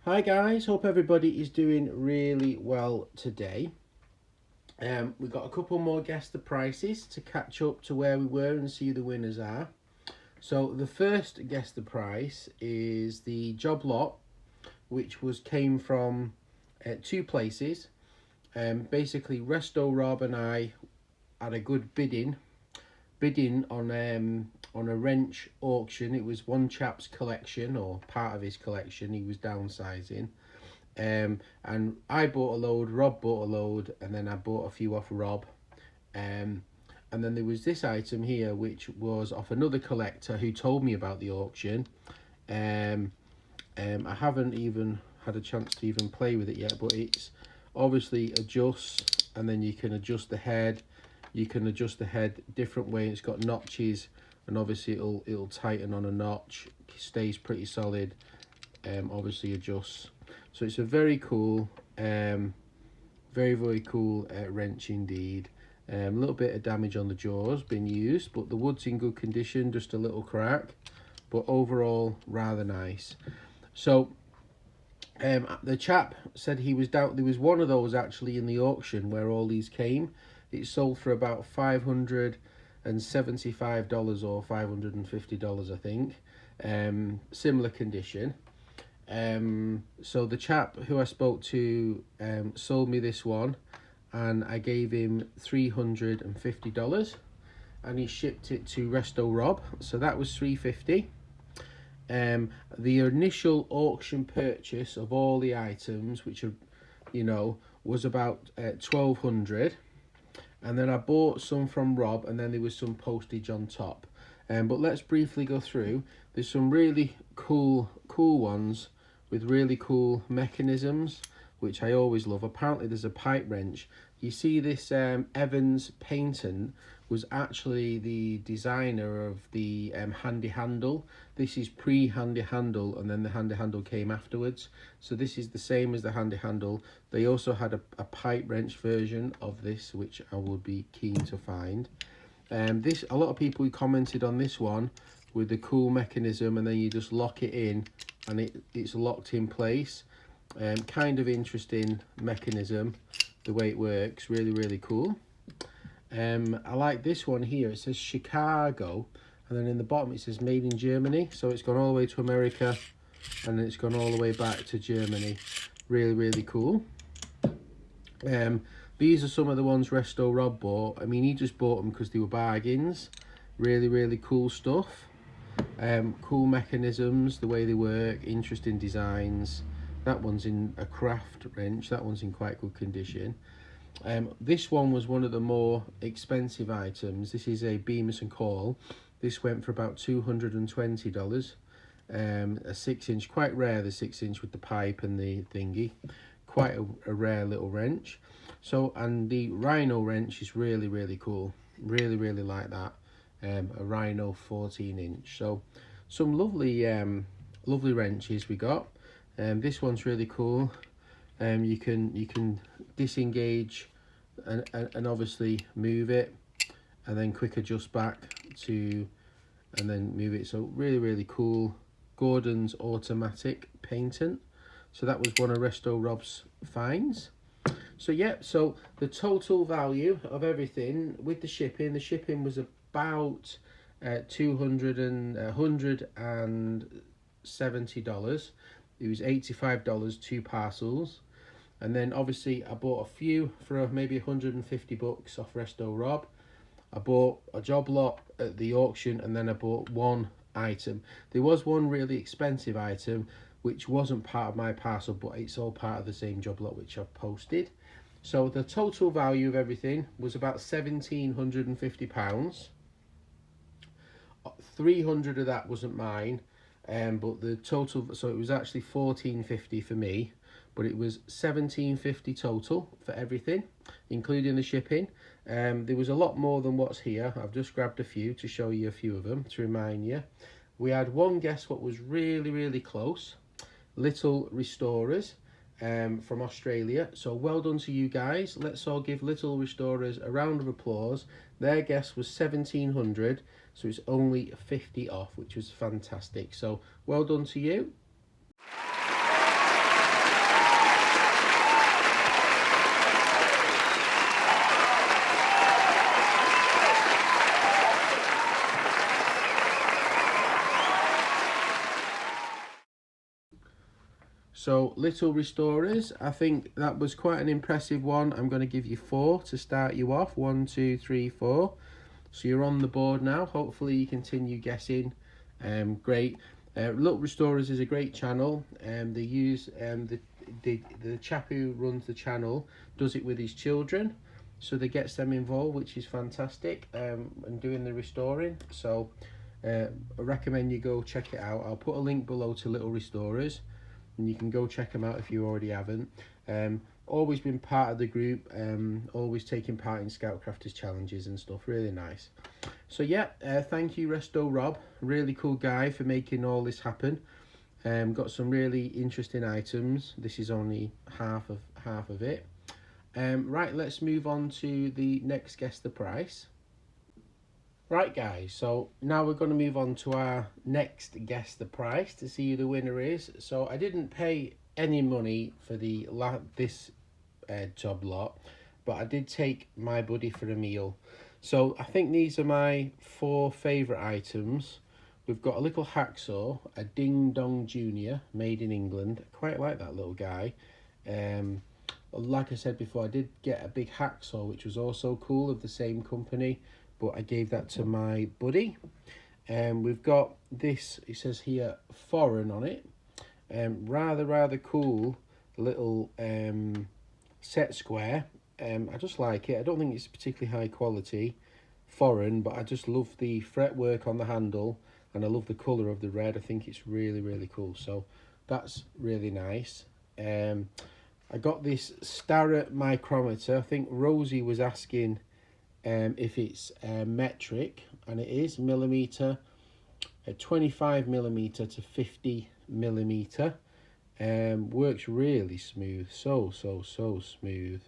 Hi guys, hope everybody is doing really well today. We've got a couple more guess the prices to catch up to where we were and see who the winners are. So the first guess the price is the job lot, which came from two places. Basically Resto, Rob and I had a good bidding on a wrench auction. It was one chap's collection, or part of his collection. He was downsizing. And I bought a load, Rob bought a load, and then I bought a few off Rob. And then there was this item here, which was off another collector who told me about the auction. I haven't even had a chance to even play with it yet, but it's obviously adjusts, and then you can adjust the head. You can adjust the head different way. It's got notches, and obviously it'll tighten on a notch. Stays pretty solid. Obviously adjusts. So it's a very cool, very cool wrench indeed. A little bit of damage on the jaws been used, but the wood's in good condition, just a little crack, but overall rather nice. So the chap said he was down. There was one of those actually in the auction where all these came. It sold for about $575 or $550, I think. Similar condition. So the chap who I spoke to sold me this one, and I gave him $350, and he shipped it to Resto Rob, so that was $350. The initial auction purchase of all the items, which are, was about $1,200, and then I bought some from Rob, and then there was some postage on top. But let's briefly go through. There's some really cool ones with really cool mechanisms, which I always love. Apparently there's a pipe wrench. You see this Evans Painton was actually the designer of the handy handle. This is pre-handy handle, and then the handy handle came afterwards. So this is the same as the handy handle. They also had a pipe wrench version of this, which I would be keen to find. A lot of people who commented on this one with the cool mechanism, and then you just lock it in and it's locked in place. Kind of interesting mechanism, the way it works. Really cool. I like this one here. It says Chicago, and then in the bottom it says made in Germany. So it's gone all the way to America, and then it's gone all the way back to Germany. Really cool. These are some of the ones Resto Rob bought. I mean, he just bought them because they were bargains. Really cool stuff. Cool mechanisms, the way they work, interesting designs. That one's in a craft wrench. That one's in quite good condition. This one was one of the more expensive items. This is a Bemis & Call. This went for about $220. A 6-inch, quite rare, the 6-inch with the pipe and the thingy. Quite a rare little wrench. So, and the Rhino wrench is really cool. Really like that. A Rhino 14-inch. So some lovely wrenches we got. This one's really cool. You can disengage and obviously move it, and then quick adjust back to, and then move it. So really cool. Gordon's automatic painting. So that was one of Resto Rob's finds. So yeah, so the total value of everything with the shipping was about $170. It was $85, 2 parcels. And then obviously I bought a few for maybe $150 off Resto Rob. I bought a job lot at the auction, and then I bought one item. There was one really expensive item which wasn't part of my parcel, but it's all part of the same job lot which I've posted. So the total value of everything was about £1,750. 300 of that wasn't mine, but the total, so it was actually $1,450 for me, but it was $1,750 total for everything, including the shipping. There was a lot more than what's here. I've just grabbed a few to show you a few of them to remind you. We had one guess what was really close. Little Restorers from Australia. So well done to you guys. Let's all give Little Restorers a round of applause. Their guess was $1,700, so it's only 50 off, which was fantastic. So well done to you. So little restorers, I think that was quite an impressive one. I'm going to give you 4 to start you off. 1, 2, 3, 4. So you're on the board now. Hopefully you continue guessing. Great. Little Restorers is a great channel. They use the chap who runs the channel does it with his children, so they gets them involved, which is fantastic. And doing the restoring. So I recommend you go check it out. I'll put a link below to Little Restorers, and you can go check them out if you already haven't. Always been part of the group, always taking part in Scout Crafters challenges and stuff. Really nice. So yeah, thank you Resto Rob, really cool guy, for making all this happen. Got some really interesting items. This is only half of it. Right, let's move on to the next Guess the Price. Right guys, so now we're going to move on to our next Guess the Price to see who the winner is. So I didn't pay any money for this top lot, but I did take my buddy for a meal. So I think these are my 4 favourite items. We've got a little hacksaw, a Ding Dong Junior, made in England. I quite like that little guy. Like I said before, I did get a big hacksaw, which was also cool, of the same company, but I gave that to my buddy. We've got this, it says here, foreign on it. Rather cool little set square. I just like it. I don't think it's particularly high quality, foreign, but I just love the fretwork on the handle, and I love the colour of the red. I think it's really cool, so that's really nice. I got this Starrett micrometer. I think Rosie was asking if it's metric, and it is millimeter, 25mm to 50mm. Works really smooth, so smooth,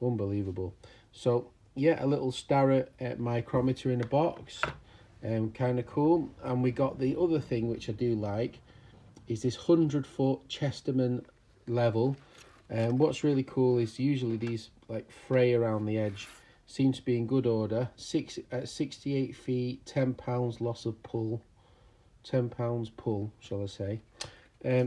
unbelievable. So yeah, a little Starrett micrometer in a box, kind of cool. And we got the other thing, which I do like, is this 100-foot Chesterman level. And what's really cool is usually these like fray around the edge. Seems to be in good order. 68 feet, 10 pounds loss of pull, 10 pounds pull, shall I say.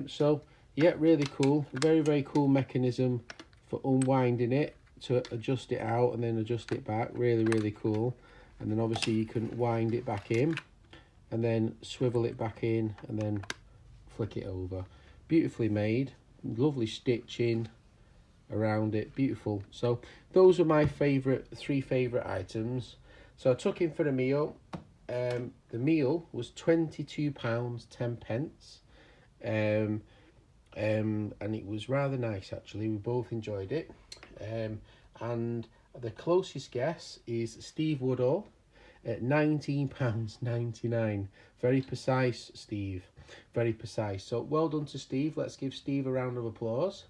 So yeah, really cool. Very cool mechanism for unwinding it to adjust it out and then adjust it back. Really cool. And then obviously you can wind it back in and then swivel it back in and then flick it over. Beautifully made, lovely stitching around it, beautiful. So those are my 3 favourite items. So I took him for a meal. The meal was £22.10. And it was rather nice actually. We both enjoyed it. And the closest guess is Steve Woodall at £19.99. Very precise, Steve, very precise. So well done to Steve. Let's give Steve a round of applause.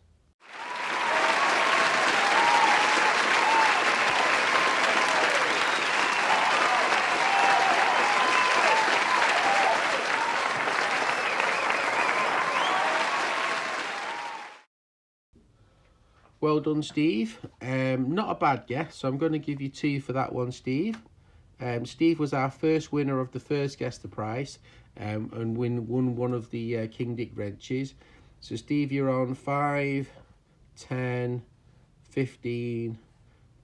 Well done, Steve. Not a bad guess, so I'm going to give you 2 for that one, Steve. Steve was our first winner of the first Guess the Price, and won one of the King Dick wrenches. So Steve, you're on 5, 10, 15,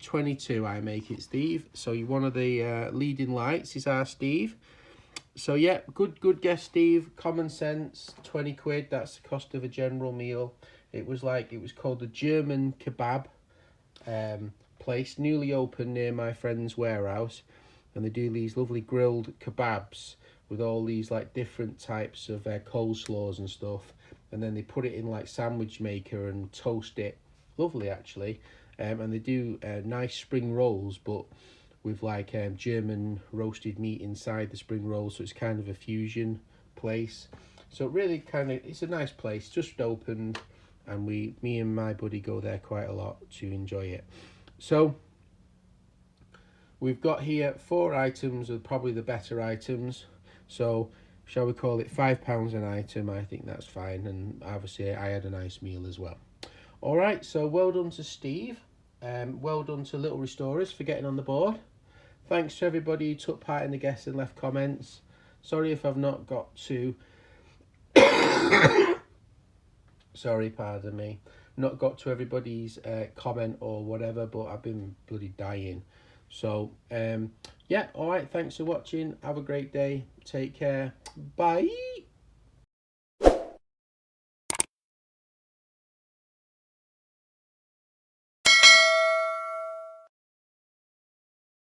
22, I make it, Steve. So you're one of the leading lights is our Steve. So yeah, good guess, Steve. Common sense, 20 quid, that's the cost of a general meal. It was called the German Kebab place, newly opened near my friend's warehouse, and they do these lovely grilled kebabs with all these like different types of coleslaws and stuff, and then they put it in like sandwich maker and toast it. Lovely actually. And they do nice spring rolls, but with like German roasted meat inside the spring roll, so it's kind of a fusion place. So really it's a nice place, just opened, and me and my buddy go there quite a lot to enjoy it. So we've got here 4 items of probably the better items. So shall we call it £5 an item? I think that's fine, and obviously I had a nice meal as well. All right, so well done to Steve. Well done to Little Restorers for getting on the board. Thanks to everybody who took part in the guess and left comments. Sorry if I've not got to Sorry, pardon me. Not got to everybody's comment or whatever, but I've been bloody dying. So, yeah, all right, thanks for watching. Have a great day. Take care. Bye.